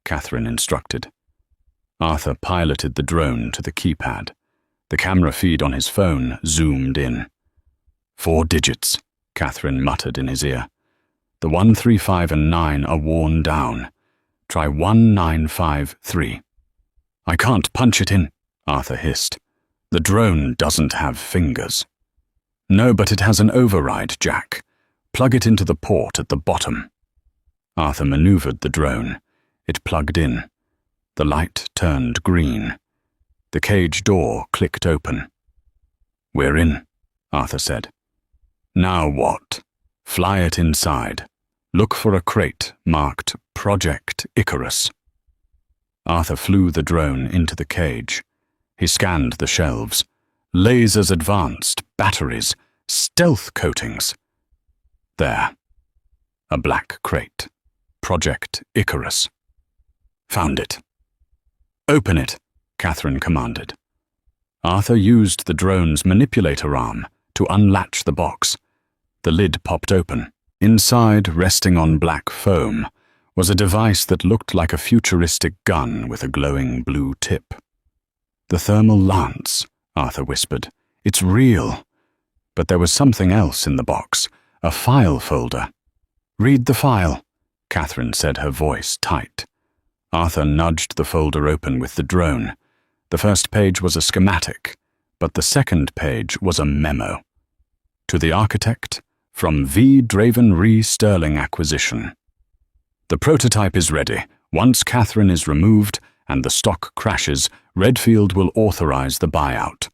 Catherine instructed. Arthur piloted the drone to the keypad. The camera feed on his phone zoomed in. "4 digits, Catherine muttered in his ear. "The 1, 3, 5, and 9 are worn down. Try 1, 9, 5, 3. "I can't punch it in," Arthur hissed. "The drone doesn't have fingers." "No, but it has an override jack. Plug it into the port at the bottom." Arthur maneuvered the drone. It plugged in. The light turned green. The cage door clicked open. "We're in," Arthur said. "Now what?" "Fly it inside. Look for a crate marked Project Icarus." Arthur flew the drone into the cage. He scanned the shelves. Lasers advanced, batteries, stealth coatings. There. A black crate. Project Icarus. "Found it." "Open it," Catherine commanded. Arthur used the drone's manipulator arm to unlatch the box. The lid popped open. Inside, resting on black foam, was a device that looked like a futuristic gun with a glowing blue tip. "The thermal lance," Arthur whispered. "It's real." But there was something else in the box, a file folder. "Read the file," Catherine said, her voice tight. Arthur nudged the folder open with the drone. The first page was a schematic, but the second page was a memo. "To the architect, from V. Draven Re Sterling Acquisition. The prototype is ready. Once Catherine is removed and the stock crashes, Redfield will authorize the buyout.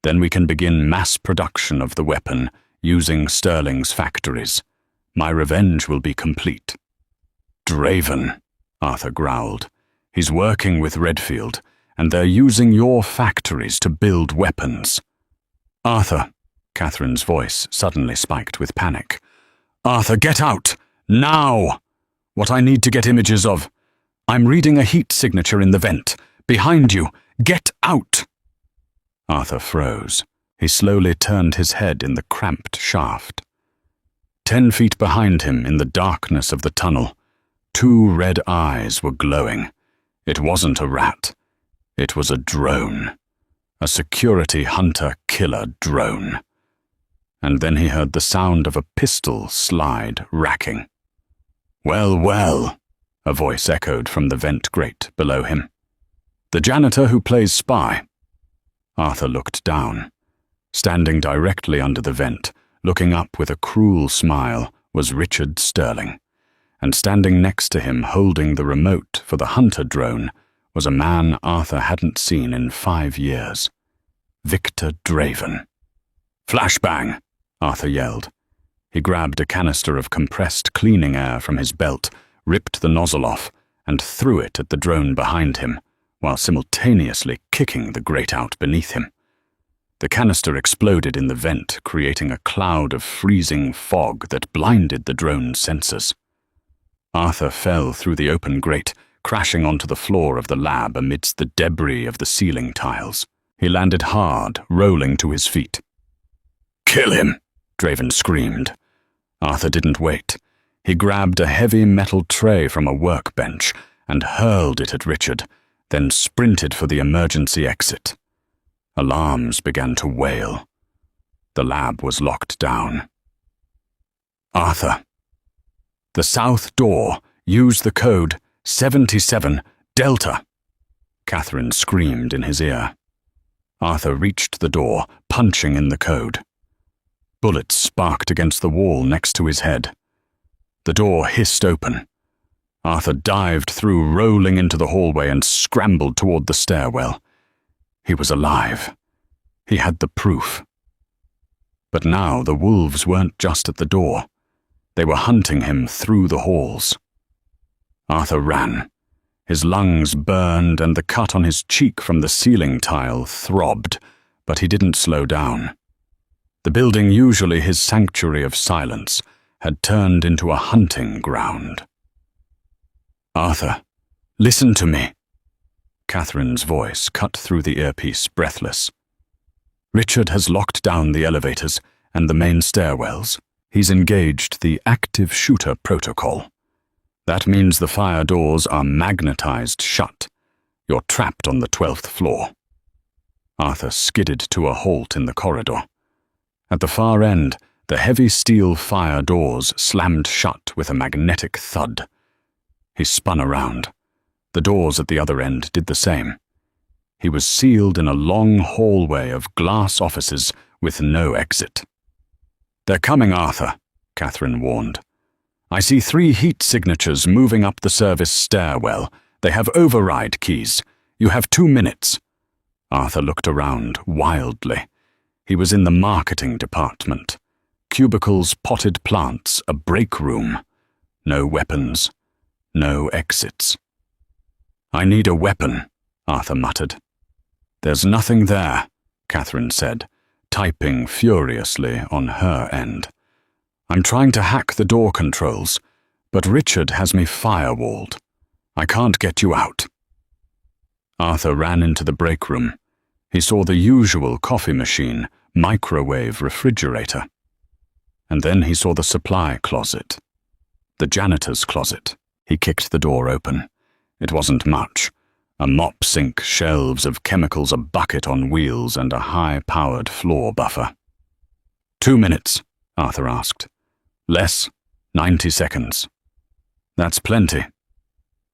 Then we can begin mass production of the weapon using Sterling's factories. My revenge will be complete." "Draven," Arthur growled. "He's working with Redfield, and they're using your factories to build weapons." "Arthur," Catherine's voice suddenly spiked with panic. "Arthur, get out! Now! What I need to get images of. I'm reading a heat signature in the vent. Behind you! Get out!" Arthur froze. He slowly turned his head in the cramped shaft. 10 feet behind him, in the darkness of the tunnel, 2 red eyes were glowing. It wasn't a rat. It was a drone. A security hunter-killer drone. And then he heard the sound of a pistol slide racking. "Well, well," a voice echoed from the vent grate below him. "The janitor who plays spy." Arthur looked down. Standing directly under the vent, looking up with a cruel smile, was Richard Sterling. And standing next to him, holding the remote for the hunter drone, was a man Arthur hadn't seen in 5 years. Victor Draven. "Flashbang!" Arthur yelled. He grabbed a canister of compressed cleaning air from his belt, ripped the nozzle off, and threw it at the drone behind him. while simultaneously kicking the grate out beneath him. The canister exploded in the vent, creating a cloud of freezing fog that blinded the drone's sensors. Arthur fell through the open grate, crashing onto the floor of the lab amidst the debris of the ceiling tiles. He landed hard, rolling to his feet. "Kill him!" Draven screamed. Arthur didn't wait. He grabbed a heavy metal tray from a workbench and hurled it at Richard, then sprinted for the emergency exit. Alarms began to wail. The lab was locked down. "Arthur. The south door. Use the code 77 Delta." Catherine screamed in his ear. Arthur reached the door, punching in the code. Bullets sparked against the wall next to his head. The door hissed open. Arthur dived through, rolling into the hallway, and scrambled toward the stairwell. He was alive. He had the proof. But now the wolves weren't just at the door. They were hunting him through the halls. Arthur ran. His lungs burned and the cut on his cheek from the ceiling tile throbbed, but he didn't slow down. The building, usually his sanctuary of silence, had turned into a hunting ground. "Arthur, listen to me." Catherine's voice cut through the earpiece, breathless. "Richard has locked down the elevators and the main stairwells. He's engaged the active shooter protocol. That means the fire doors are magnetized shut. You're trapped on the 12th floor." Arthur skidded to a halt in the corridor. At the far end, the heavy steel fire doors slammed shut with a magnetic thud. He spun around. The doors at the other end did the same. He was sealed in a long hallway of glass offices with no exit. "They're coming, Arthur," Catherine warned. "I see 3 heat signatures moving up the service stairwell. They have override keys. You have 2 minutes. Arthur looked around wildly. He was in the marketing department. Cubicles, potted plants, a break room. No weapons. No exits. "I need a weapon," Arthur muttered. "There's nothing there," Catherine said, typing furiously on her end. "I'm trying to hack the door controls, but Richard has me firewalled. I can't get you out." Arthur ran into the break room. He saw the usual coffee machine, microwave, refrigerator. And then he saw the supply closet. The janitor's closet. He kicked the door open. It wasn't much. A mop sink, shelves of chemicals, a bucket on wheels, and a high-powered floor buffer. 2 minutes, Arthur asked. Less, 90 seconds. That's plenty.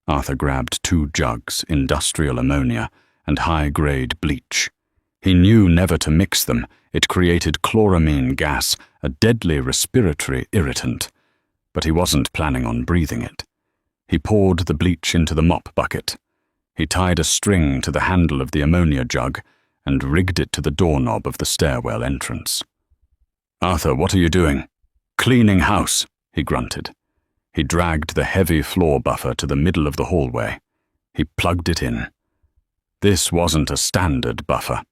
Arthur grabbed 2 jugs, industrial ammonia, and high-grade bleach. He knew never to mix them. It created chloramine gas, a deadly respiratory irritant. But he wasn't planning on breathing it. He poured the bleach into the mop bucket. He tied a string to the handle of the ammonia jug and rigged it to the doorknob of the stairwell entrance. "Arthur, what are you doing?" "Cleaning house," he grunted. He dragged the heavy floor buffer to the middle of the hallway. He plugged it in. This wasn't a standard buffer.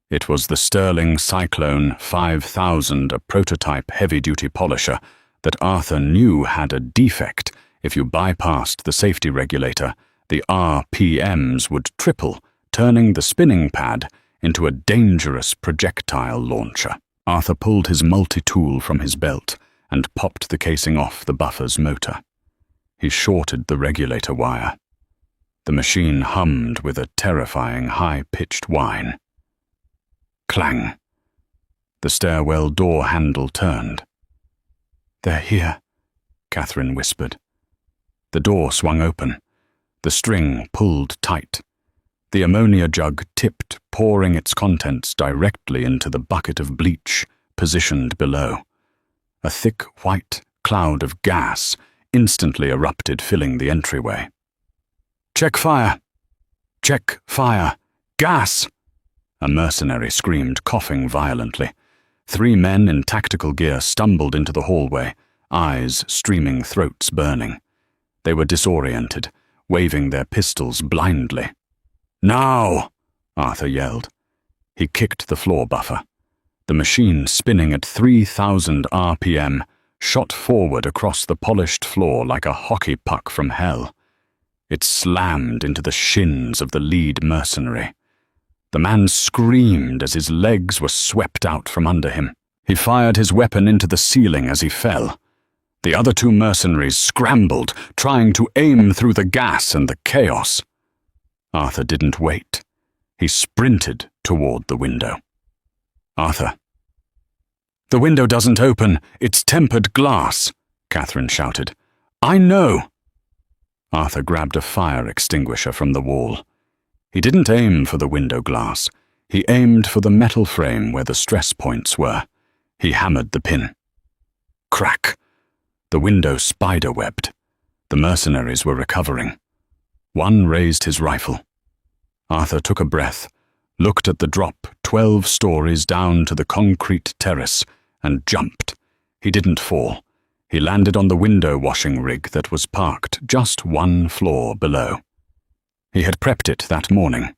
It was the Sterling Cyclone 5000, a prototype heavy-duty polisher that Arthur knew had a defect. If you bypassed the safety regulator, the RPMs would triple, turning the spinning pad into a dangerous projectile launcher. Arthur pulled his multi-tool from his belt and popped the casing off the buffer's motor. He shorted the regulator wire. The machine hummed with a terrifying high-pitched whine. Clang. The stairwell door handle turned. "They're here," Catherine whispered. The door swung open. The string pulled tight. The ammonia jug tipped, pouring its contents directly into the bucket of bleach positioned below. A thick white cloud of gas instantly erupted, filling the entryway. "Check fire! Check fire! Gas!" A mercenary screamed, coughing violently. 3 men in tactical gear stumbled into the hallway, eyes streaming, throats burning. They were disoriented, waving their pistols blindly. "Now!" Arthur yelled. He kicked the floor buffer. The machine, spinning at 3,000 RPM, shot forward across the polished floor like a hockey puck from hell. It slammed into the shins of the lead mercenary. The man screamed as his legs were swept out from under him. He fired his weapon into the ceiling as he fell. The other two mercenaries scrambled, trying to aim through the gas and the chaos. Arthur didn't wait. He sprinted toward the window. "Arthur." "The window doesn't open. It's tempered glass," Catherine shouted. "I know." Arthur grabbed a fire extinguisher from the wall. He didn't aim for the window glass. He aimed for the metal frame where the stress points were. He hammered the pin. Crack! The window spider-webbed. The mercenaries were recovering. One raised his rifle. Arthur took a breath, looked at the drop 12 stories down to the concrete terrace, and jumped. He didn't fall. He landed on the window washing rig that was parked just one floor below. He had prepped it that morning.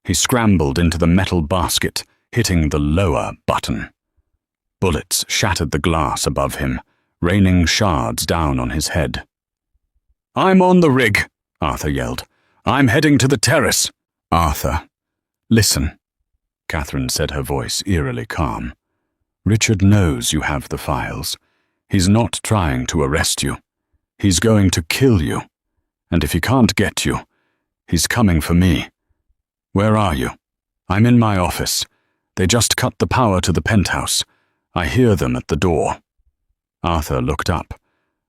He scrambled into the metal basket, hitting the lower button. Bullets shattered the glass above him, raining shards down on his head. "I'm on the rig," Arthur yelled. "I'm heading to the terrace." "Arthur, listen," Catherine said, her voice eerily calm. "Richard knows you have the files. He's not trying to arrest you. He's going to kill you. And if he can't get you, he's coming for me. Where are you?" "I'm in my office. They just cut the power to the penthouse. I hear them at the door." Arthur looked up.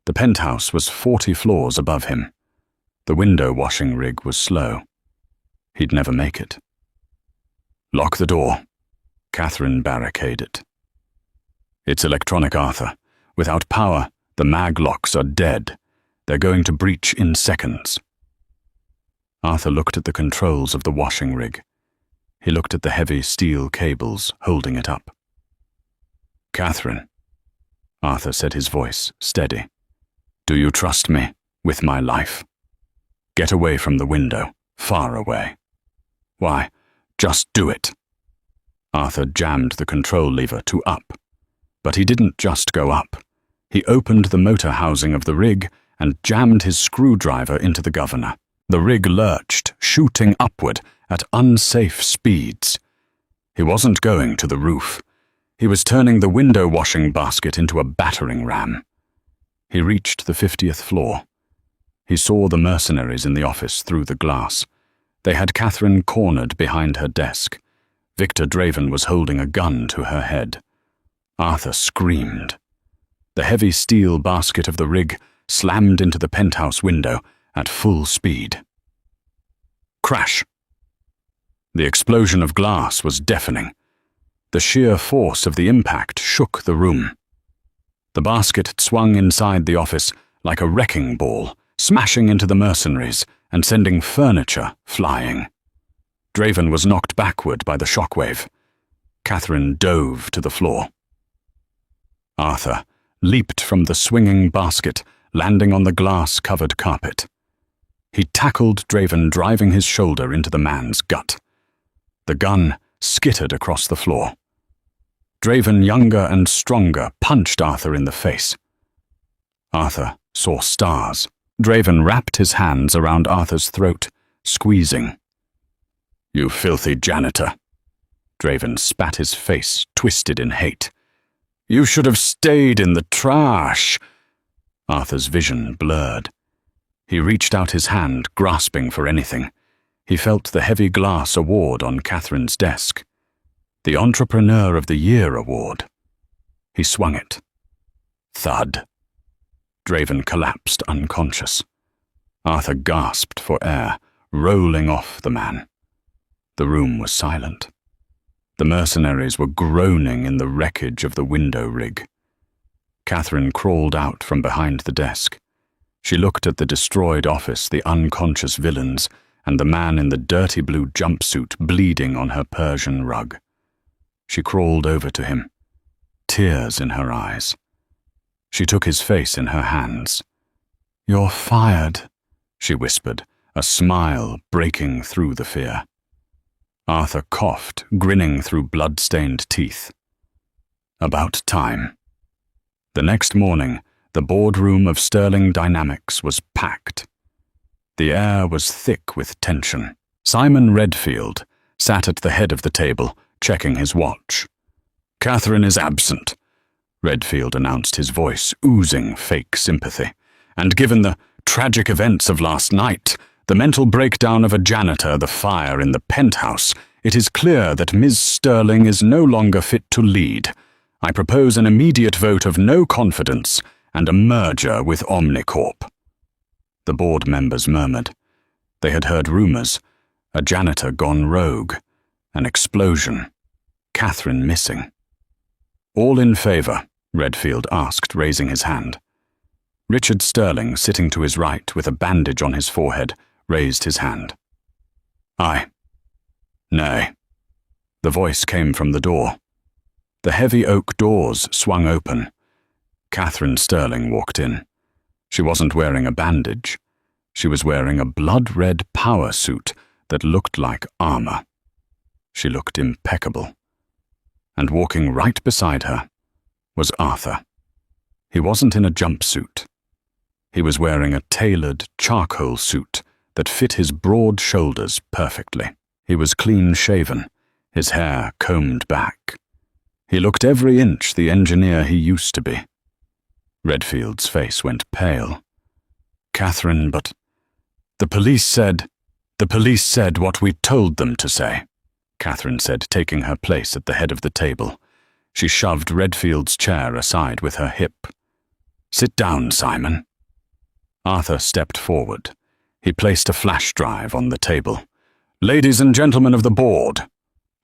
The penthouse was 40 floors above him. The window washing rig was slow. He'd never make it. "Lock the door." Catherine barricaded it. "It's electronic, Arthur. Without power, the mag locks are dead. They're going to breach in seconds." Arthur looked at the controls of the washing rig. He looked at the heavy steel cables holding it up. "Catherine," Arthur said, his voice steady. "Do you trust me with my life? Get away from the window, far away." "Why, just do it." Arthur jammed the control lever to up. But he didn't just go up. He opened the motor housing of the rig and jammed his screwdriver into the governor. The rig lurched, shooting upward at unsafe speeds. He wasn't going to the roof. He was turning the window washing basket into a battering ram. He reached the 50th floor. He saw the mercenaries in the office through the glass. They had Catherine cornered behind her desk. Victor Draven was holding a gun to her head. Arthur screamed. The heavy steel basket of the rig slammed into the penthouse window at full speed. Crash! The explosion of glass was deafening. The sheer force of the impact shook the room. The basket swung inside the office like a wrecking ball, smashing into the mercenaries and sending furniture flying. Draven was knocked backward by the shockwave. Catherine dove to the floor. Arthur leaped from the swinging basket, landing on the glass-covered carpet. He tackled Draven, driving his shoulder into the man's gut. The gun skittered across the floor. Draven, younger and stronger, punched Arthur in the face. Arthur saw stars. Draven wrapped his hands around Arthur's throat, squeezing. "You filthy janitor." Draven spat, his face twisted in hate. "You should have stayed in the trash." Arthur's vision blurred. He reached out his hand, grasping for anything. He felt the heavy glass award on Catherine's desk. The Entrepreneur of the Year award. He swung it. Thud. Draven collapsed unconscious. Arthur gasped for air, rolling off the man. The room was silent. The mercenaries were groaning in the wreckage of the window rig. Catherine crawled out from behind the desk. She looked at the destroyed office, the unconscious villains, and the man in the dirty blue jumpsuit bleeding on her Persian rug. She crawled over to him, tears in her eyes. She took his face in her hands. "You're fired," she whispered, a smile breaking through the fear. Arthur coughed, grinning through blood-stained teeth. About time. The next morning, the boardroom of Sterling Dynamics was packed. The air was thick with tension. Simon Redfield sat at the head of the table, checking his watch. "Catherine is absent," Redfield announced, his voice oozing fake sympathy. "And given the tragic events of last night, the mental breakdown of a janitor, the fire in the penthouse, it is clear that Ms. Sterling is no longer fit to lead. I propose an immediate vote of no confidence and a merger with Omnicorp." The board members murmured. They had heard rumors. A janitor gone rogue. An explosion. Catherine missing. "All in favor?" Redfield asked, raising his hand. Richard Sterling, sitting to his right with a bandage on his forehead, raised his hand. "Aye." "Nay." The voice came from the door. The heavy oak doors swung open. Catherine Sterling walked in. She wasn't wearing a bandage. She was wearing a blood-red power suit that looked like armor. She looked impeccable. And walking right beside her was Arthur. He wasn't in a jumpsuit. He was wearing a tailored charcoal suit that fit his broad shoulders perfectly. He was clean-shaven, his hair combed back. He looked every inch the engineer he used to be. Redfield's face went pale. "Catherine, but the police said what we told them to say," Catherine said, taking her place at the head of the table. She shoved Redfield's chair aside with her hip. "Sit down, Simon." Arthur stepped forward. He placed a flash drive on the table. "Ladies and gentlemen of the board,"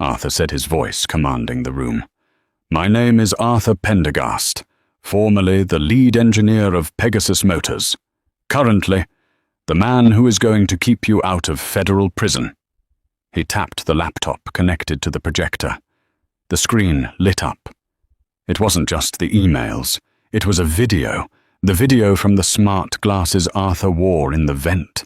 Arthur said, his voice commanding the room. "My name is Arthur Pendergast, formerly the lead engineer of Pegasus Motors. Currently, the man who is going to keep you out of federal prison." He tapped the laptop connected to the projector. The screen lit up. It wasn't just the emails. It was a video, the video from the smart glasses Arthur wore in the vent.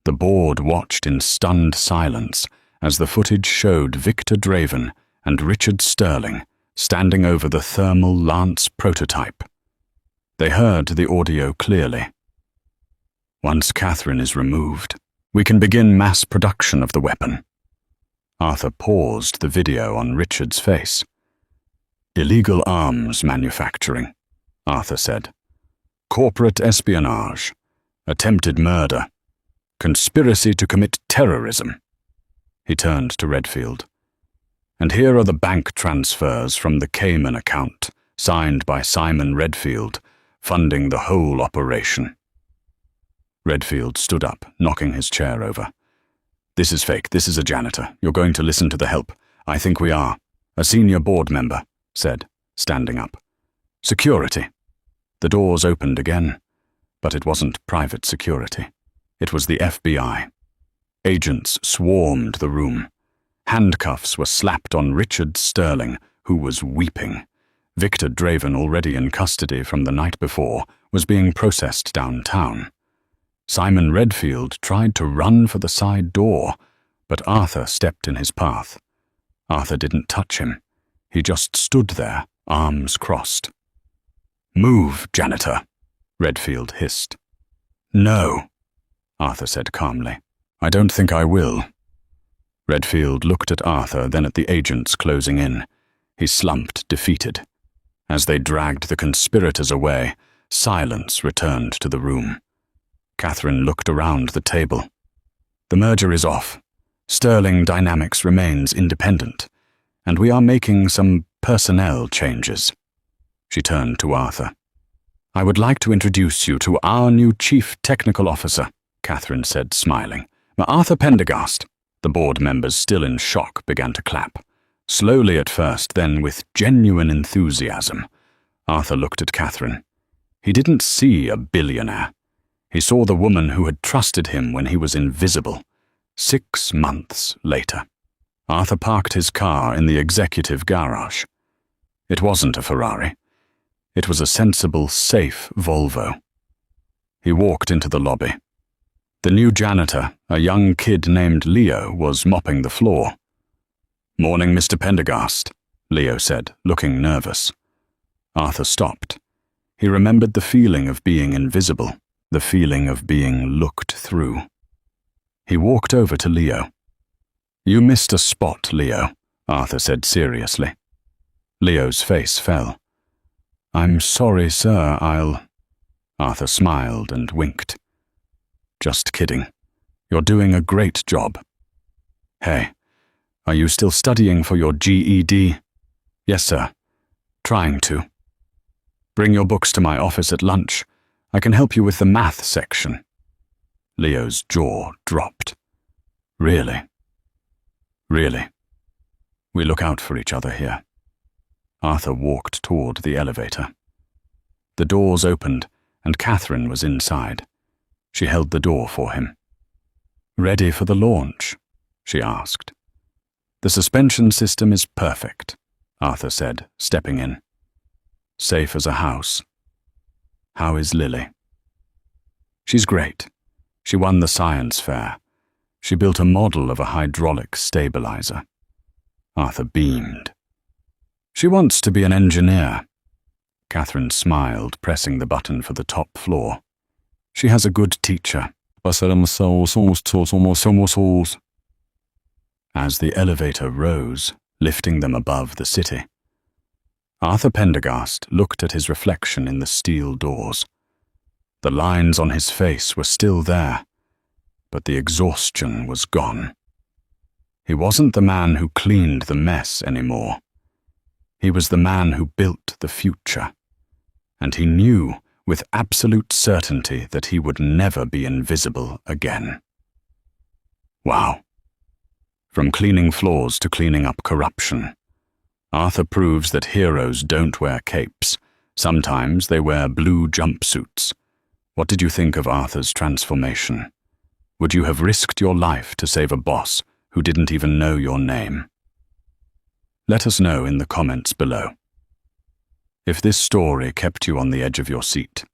The board watched in stunned silence as the footage showed Victor Draven and Richard Sterling standing over the thermal Lance prototype. They heard the audio clearly. "Once Catherine is removed, we can begin mass production of the weapon." Arthur paused the video on Richard's face. "Illegal arms manufacturing," Arthur said. "Corporate espionage, attempted murder, conspiracy to commit terrorism." He turned to Redfield. "And here are the bank transfers from the Cayman account, signed by Simon Redfield, funding the whole operation." Redfield stood up, knocking his chair over. "This is fake. This is a janitor. You're going to listen to the help." "I think we are," a senior board member said, standing up. "Security." The doors opened again, but it wasn't private security. It was the FBI. Agents swarmed the room. Handcuffs were slapped on Richard Sterling, who was weeping. Victor Draven, already in custody from the night before, was being processed downtown. Simon Redfield tried to run for the side door, but Arthur stepped in his path. Arthur didn't touch him. He just stood there, arms crossed. "Move, janitor," Redfield hissed. "No," Arthur said calmly. "I don't think I will." Redfield looked at Arthur, then at the agents closing in. He slumped, defeated. As they dragged the conspirators away, silence returned to the room. Catherine looked around the table. "The merger is off. Sterling Dynamics remains independent, and we are making some personnel changes." She turned to Arthur. "I would like to introduce you to our new Chief Technical Officer," Catherine said, smiling. "Arthur Pendergast." The board members, still in shock, began to clap. Slowly at first, then with genuine enthusiasm. Arthur looked at Catherine. He didn't see a billionaire. He saw the woman who had trusted him when he was invisible. 6 months later. Arthur parked his car in the executive garage. It wasn't a Ferrari. It was a sensible, safe Volvo. He walked into the lobby. The new janitor, a young kid named Leo, was mopping the floor. "Morning, Mr. Pendergast," Leo said, looking nervous. Arthur stopped. He remembered the feeling of being invisible, the feeling of being looked through. He walked over to Leo. "You missed a spot, Leo," Arthur said seriously. Leo's face fell. "I'm sorry, sir, Arthur smiled and winked. "Just kidding. You're doing a great job. Hey, are you still studying for your GED? "Yes, sir. Trying to. Bring your books to my office at lunch. I can help you with the math section." Leo's jaw dropped. "Really? Really? We look out for each other here." Arthur walked toward the elevator. The doors opened, and Catherine was inside. She held the door for him. "Ready for the launch?" she asked. "The suspension system is perfect," Arthur said, stepping in. "Safe as a house. How is Lily?" "She's great. She won the science fair. She built a model of a hydraulic stabilizer." Arthur beamed. "She wants to be an engineer." Catherine smiled, pressing the button for the top floor. "She has a good teacher." As the elevator rose, lifting them above the city, Arthur Pendergast looked at his reflection in the steel doors. The lines on his face were still there, but the exhaustion was gone. He wasn't the man who cleaned the mess anymore. He was the man who built the future, and he knew with absolute certainty that he would never be invisible again. Wow. From cleaning floors to cleaning up corruption, Arthur proves that heroes don't wear capes. Sometimes they wear blue jumpsuits. What did you think of Arthur's transformation? Would you have risked your life to save a boss who didn't even know your name? Let us know in the comments below. If this story kept you on the edge of your seat,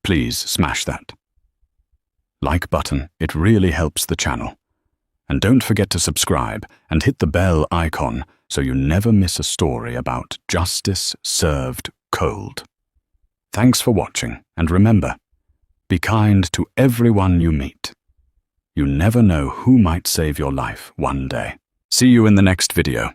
please smash that like button. It really helps the channel. And don't forget to subscribe and hit the bell icon so you never miss a story about justice served cold. Thanks for watching, and remember, be kind to everyone you meet. You never know who might save your life one day. See you in the next video.